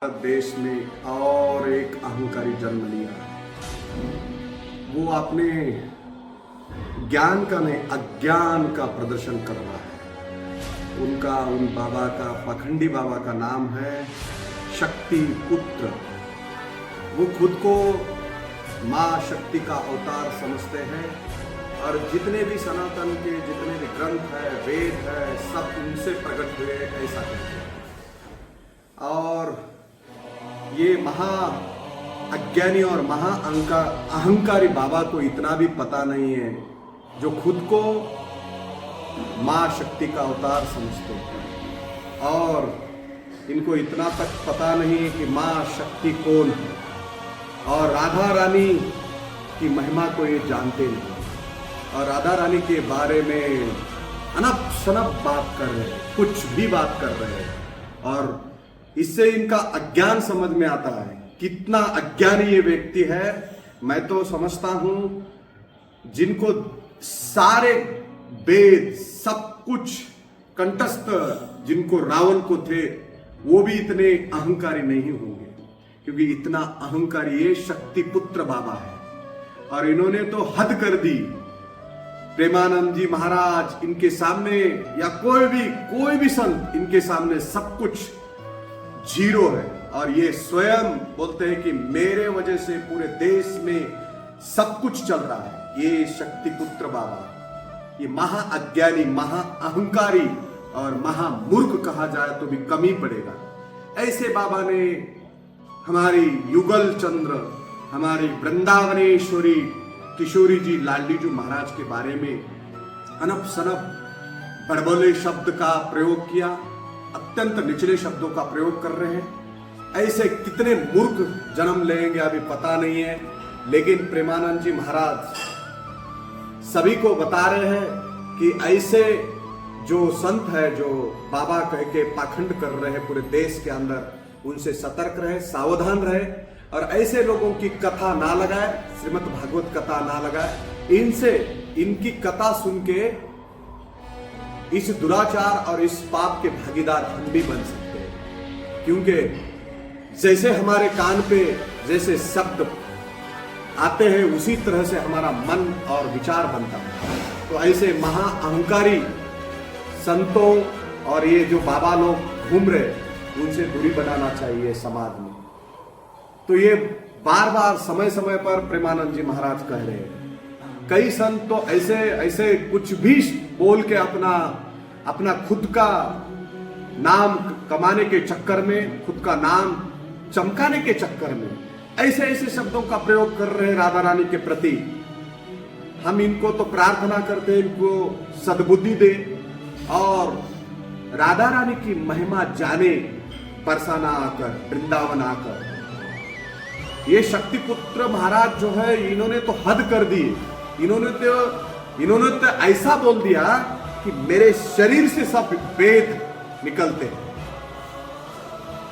भारत देश में और एक अहंकारी जन्म लिया है। वो अपने ज्ञान का नहीं अज्ञान का प्रदर्शन कर रहा है। उन बाबा का पाखंडी बाबा का नाम है शक्ति पुत्र। वो खुद को माँ शक्ति का अवतार समझते हैं और जितने भी सनातन के जितने भी ग्रंथ है, वेद है, सब उनसे प्रकट हुए ऐसा कहते हैं। और ये महा अज्ञानी और महा अहंकारी बाबा को इतना भी पता नहीं है, जो खुद को माँ शक्ति का अवतार समझते हैं। और इनको इतना तक पता नहीं है कि माँ शक्ति कौन है और राधा रानी की महिमा को ये जानते नहीं और राधा रानी के बारे में अनप शनप बात कर रहे हैं, कुछ भी बात कर रहे हैं। और इससे इनका अज्ञान समझ में आता है, कितना अज्ञानी ये व्यक्ति है। मैं तो समझता हूं जिनको सारे वेद सब कुछ कंठस्थ जिनको रावण को थे, वो भी इतने अहंकारी नहीं होंगे, क्योंकि इतना अहंकारी ये शक्ति पुत्र बाबा है। और इन्होंने तो हद कर दी। प्रेमानंद जी महाराज इनके सामने या कोई भी संत इनके सामने सब कुछ जीरो है। और ये स्वयं बोलते हैं कि मेरे वजह से पूरे देश में सब कुछ चल रहा है। ये शक्ति पुत्र बाबा, ये महा अज्ञानी, महा अहंकारी और महा मूर्ख कहा जाए तो भी कम ही पड़ेगा। ऐसे बाबा ने हमारी युगल चंद्र, हमारी वृंदावनेश्वरी किशोरी जी लाडली जी महाराज के बारे में अनप सनप बड़बोले शब्द का प्रयोग किया, अत्यंत निचले शब्दों का प्रयोग कर रहे हैं। ऐसे कितने मूर्ख जन्म लेंगे अभी पता नहीं है, लेकिन प्रेमानंद जी महाराज सभी को बता रहे हैं कि ऐसे जो संत है जो बाबा कह के पाखंड कर रहे हैं पूरे देश के अंदर, उनसे सतर्क रहे, सावधान रहे और ऐसे लोगों की कथा ना लगाए, श्रीमद् भागवत कथा ना लगाए। इनसे इनकी कथा सुन के इस दुराचार और इस पाप के भागीदार हम भी बन सकते हैं, क्योंकि जैसे हमारे कान पे जैसे शब्द आते हैं उसी तरह से हमारा मन और विचार बनता है। तो ऐसे महा अहंकारी संतों और ये जो बाबा लोग घूम रहे, उनसे दूरी बनाना चाहिए समाज में। तो ये बार बार समय समय पर प्रेमानंद जी महाराज कह रहे हैं। कई संत तो ऐसे कुछ भी बोल के अपना खुद का नाम कमाने के चक्कर में, खुद का नाम चमकाने के चक्कर में ऐसे शब्दों का प्रयोग कर रहे हैं राधा रानी के प्रति। हम इनको तो प्रार्थना करते हैं, इनको सद्बुद्धि दे और राधा रानी की महिमा जाने, बरसाना आकर, वृंदावन आकर। ये शक्ति पुत्र महाराज जो है, इन्होंने तो हद कर दी। इन्होंने तो ऐसा बोल दिया कि मेरे शरीर से सब वेद निकलते हैं।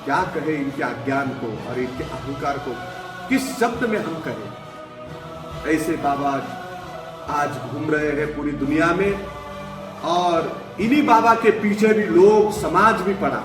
क्या कहे इनके अज्ञान को और इनके अहंकार को, किस शब्द में हम कहें। ऐसे बाबा आज घूम रहे हैं पूरी दुनिया में और इन्हीं बाबा के पीछे भी लोग, समाज भी पड़ा,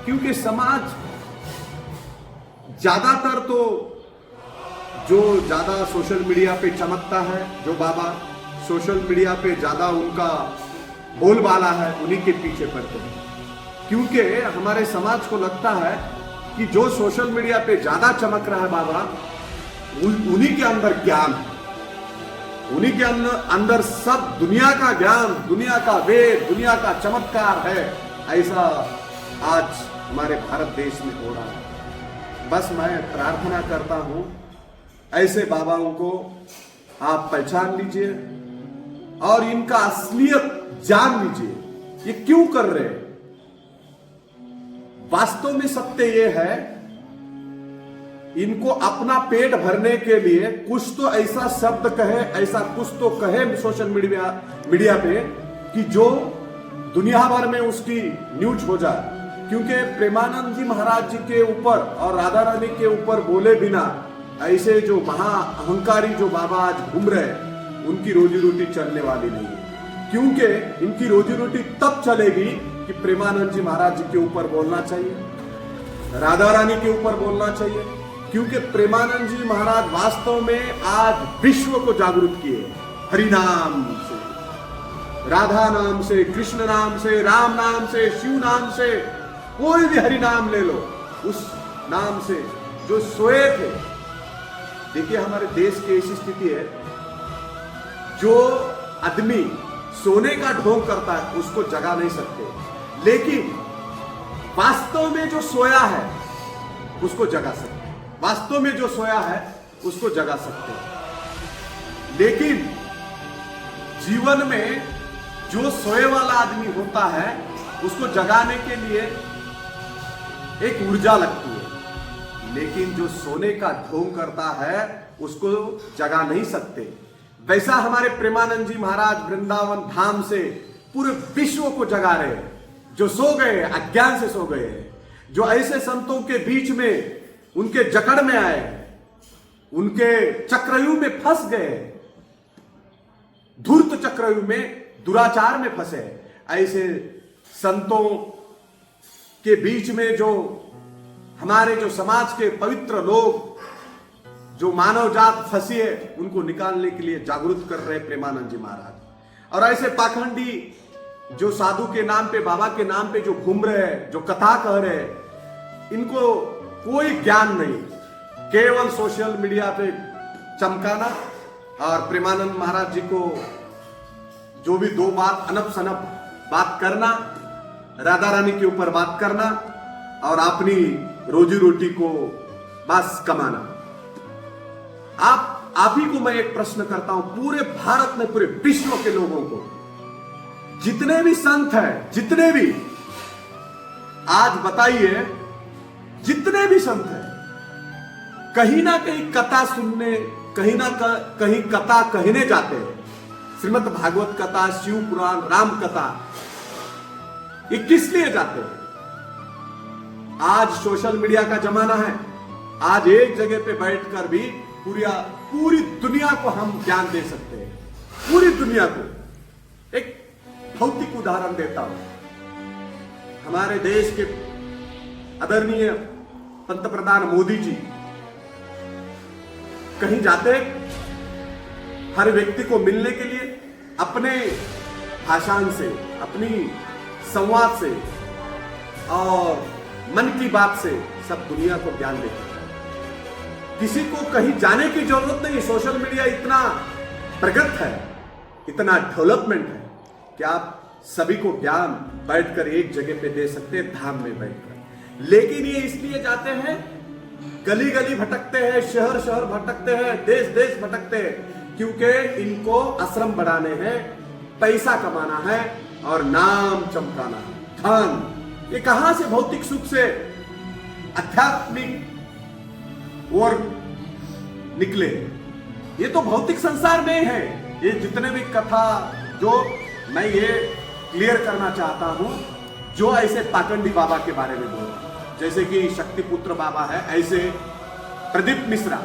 क्योंकि समाज ज्यादातर तो जो ज्यादा सोशल मीडिया पे चमकता है, जो बाबा सोशल मीडिया पे ज्यादा उनका बोलबाला है, उन्हीं के पीछे पड़ते हैं। क्योंकि हमारे समाज को लगता है कि जो सोशल मीडिया पे ज्यादा चमक रहा है बाबा, उन्हीं के अंदर ज्ञान है, उन्हीं के अंदर सब दुनिया का ज्ञान, दुनिया का वेद, दुनिया का चमत्कार है। ऐसा आज हमारे भारत देश में हो रहा है। बस मैं प्रार्थना करता हूं ऐसे बाबाओं को आप पहचान लीजिए और इनका असलियत जान लीजिए, ये क्यों कर रहे हैं। वास्तव में सत्य ये है, इनको अपना पेट भरने के लिए कुछ तो ऐसा शब्द कहे, ऐसा कुछ तो कहे सोशल मीडिया पे कि जो दुनिया भर में उसकी न्यूज हो जाए। क्योंकि प्रेमानंद जी महाराज जी के ऊपर और राधा रानी के ऊपर बोले बिना ऐसे जो महा अहंकारी जो बाबा आज घूम रहे, उनकी रोजी रोटी चलने वाली नहीं है। क्योंकि इनकी रोजी रोटी तब चलेगी कि प्रेमानंद जी महाराज जी के ऊपर बोलना चाहिए, राधा रानी के ऊपर बोलना चाहिए, क्योंकि प्रेमानंद जी महाराज वास्तव में आज विश्व को जागरूक किए हरि नाम से, राधा नाम से, कृष्ण नाम से, राम नाम से, शिव नाम से, कोई भी हरि नाम ले लो, उस नाम से जो सोए थे। देखिए हमारे देश की ऐसी स्थिति है, जो आदमी सोने का ढोंग करता है उसको जगा नहीं सकते, लेकिन वास्तव में जो सोया है उसको जगा सकते, वास्तव में जो सोया है उसको जगा सकते। लेकिन जीवन में जो सोए वाला आदमी होता है उसको जगाने के लिए एक ऊर्जा लगती है, लेकिन जो सोने का ढोंग करता है उसको जगा नहीं सकते। वैसा हमारे प्रेमानंद जी महाराज वृंदावन धाम से पूरे विश्व को जगा रहे हैं, जो सो गए, अज्ञान से सो गए, जो ऐसे संतों के बीच में उनके जकड़ में आए, उनके चक्रव्यूह में फंस गए, धूर्त चक्रव्यूह में, दुराचार में फंसे, ऐसे संतों के बीच में जो हमारे जो समाज के पवित्र लोग, जो मानव जात फंसी है, उनको निकालने के लिए जागरूक कर रहे प्रेमानंद जी महाराज। और ऐसे पाखंडी जो साधु के नाम पे, बाबा के नाम पे जो घूम रहे हैं, जो कथा कह रहे हैं, इनको कोई ज्ञान नहीं, केवल सोशल मीडिया पे चमकाना और प्रेमानंद महाराज जी को जो भी दो बात अनप शनप बात करना, राधा रानी के ऊपर बात करना और अपनी रोजी रोटी को बस कमाना। आप ही को मैं एक प्रश्न करता हूं, पूरे भारत में, पूरे विश्व के लोगों को, जितने भी संत हैं, जितने भी, आज बताइए, जितने भी संत हैं, कहीं ना कहीं कथा सुनने, कहीं ना कहीं कथा कहने जाते हैं। श्रीमद् भागवत कथा, शिव पुराण, राम कथा, ये किस लिए जाते हैं? आज सोशल मीडिया का जमाना है, आज एक जगह पे बैठकर भी पूरी दुनिया को हम ज्ञान दे सकते हैं, पूरी दुनिया को। एक भौतिक उदाहरण देता हूं, हमारे देश के आदरणीय पंतप्रधान मोदी जी कहीं जाते, हर व्यक्ति को मिलने के लिए अपने भाषण से, अपनी संवाद से और मन की बात से सब दुनिया को ज्ञान देते हैं। किसी को कहीं जाने की जरूरत नहीं। सोशल मीडिया इतना प्रगत है, इतना डेवलपमेंट है कि आप सभी को ज्ञान बैठकर एक जगह पे दे सकते हैं, धाम में बैठकर। लेकिन ये इसलिए जाते हैं, गली गली भटकते हैं, शहर शहर भटकते हैं, देश देश भटकते हैं, क्योंकि इनको आश्रम बढ़ाने हैं, पैसा कमाना है और नाम चमकाना है, धन। ये कहां से भौतिक सुख से आध्यात्मिक और निकले? ये तो भौतिक संसार में है। ये जितने भी कथा, जो मैं ये क्लियर करना चाहता हूं, जो ऐसे पाखंडी बाबा के बारे में बोल रहा हूं, जैसे कि शक्तिपुत्र बाबा है, ऐसे प्रदीप मिश्रा।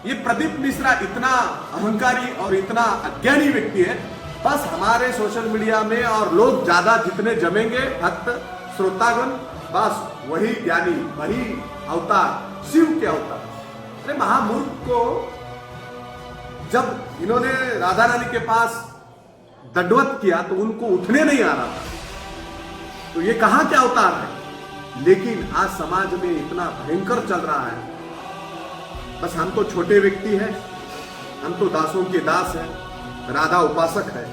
ये प्रदीप मिश्रा इतना अहंकारी और इतना अज्ञानी व्यक्ति है, बस हमारे सोशल मीडिया में और लोग ज्यादा जितने जमेंगे, भक्त श्रोतागण, बस वही ज्ञानी, वही अवतार, शिव के अवतार। अरे महामूर्ख को जब इन्होंने राधा रानी के पास दंडवत किया तो उनको उठने नहीं आ रहा था, तो ये कहां क्या अवतार है? लेकिन आज समाज में इतना भयंकर चल रहा है, बस हम तो छोटे व्यक्ति हैं, हम तो दासों के दास हैं, राधा उपासक है,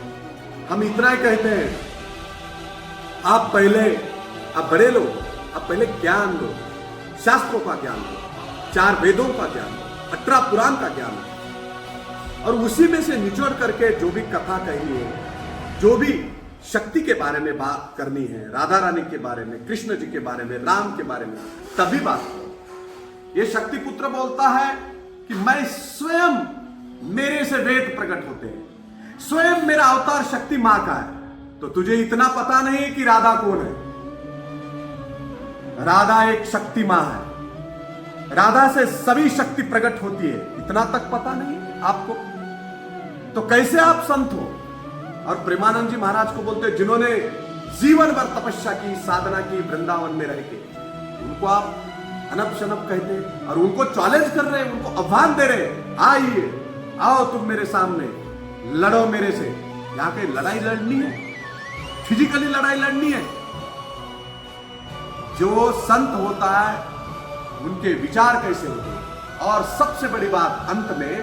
हम इतना ही कहते हैं, आप बड़े लोग, आप पहले ज्ञान लो, शास्त्रों का ज्ञान लो, 4 वेदों का ज्ञान लो, 18 पुराण का ज्ञान लो, और उसी में से निचोड़ करके जो भी कथा कहनी है, जो भी शक्ति के बारे में बात करनी है, राधा रानी के बारे में, कृष्ण जी के बारे में, राम के बारे में, तभी बात करो। ये शक्ति पुत्र बोलता है कि मैं स्वयं, मेरे से वेद प्रकट होते हैं, स्वयं मेरा अवतार शक्ति मां का है। तो तुझे इतना पता नहीं कि राधा कौन है? राधा एक शक्ति मां है, राधा से सभी शक्ति प्रकट होती है, इतना तक पता नहीं आपको? तो कैसे आप संत हो? और प्रेमानंद जी महाराज को बोलते, जिन्होंने जीवन भर तपस्या की, साधना की, वृंदावन में रह के, उनको उनको आप अनप शनप कहते हैं और उनको चैलेंज कर रहे हैं, उनको आह्वान दे रहे हैं, आइए आओ तुम मेरे सामने लड़ो मेरे से। यहां पे लड़ाई लड़नी है, फिजिकली लड़ाई लड़नी है। जो संत होता है उनके विचार कैसे होते हैं। और सबसे बड़ी बात अंत में,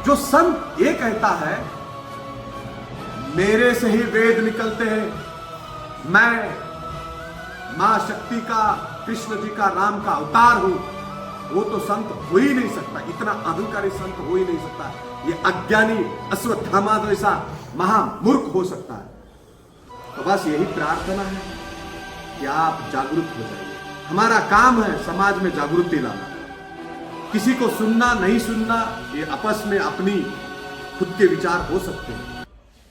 जो संत ये कहता है मेरे से ही वेद निकलते हैं, मैं मां शक्ति का, कृष्ण जी का, राम का अवतार हूं, वो तो संत हो ही नहीं सकता। इतना अहंकारी संत हो ही नहीं सकता। ये अज्ञानी अश्वत्थामा जैसा महामूर्ख हो सकता है। तो बस यही प्रार्थना है कि आप जागरूक हो जाइए। हमारा काम है समाज में जागृति लाना। किसी को सुनना नहीं सुनना, ये आपस में अपनी खुद के विचार हो सकते हैं,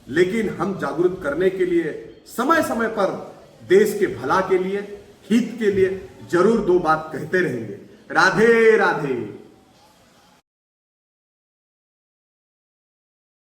लेकिन हम जागरूक करने के लिए समय समय पर देश के भला के लिए, हित के लिए जरूर दो बात कहते रहेंगे। राधे राधे।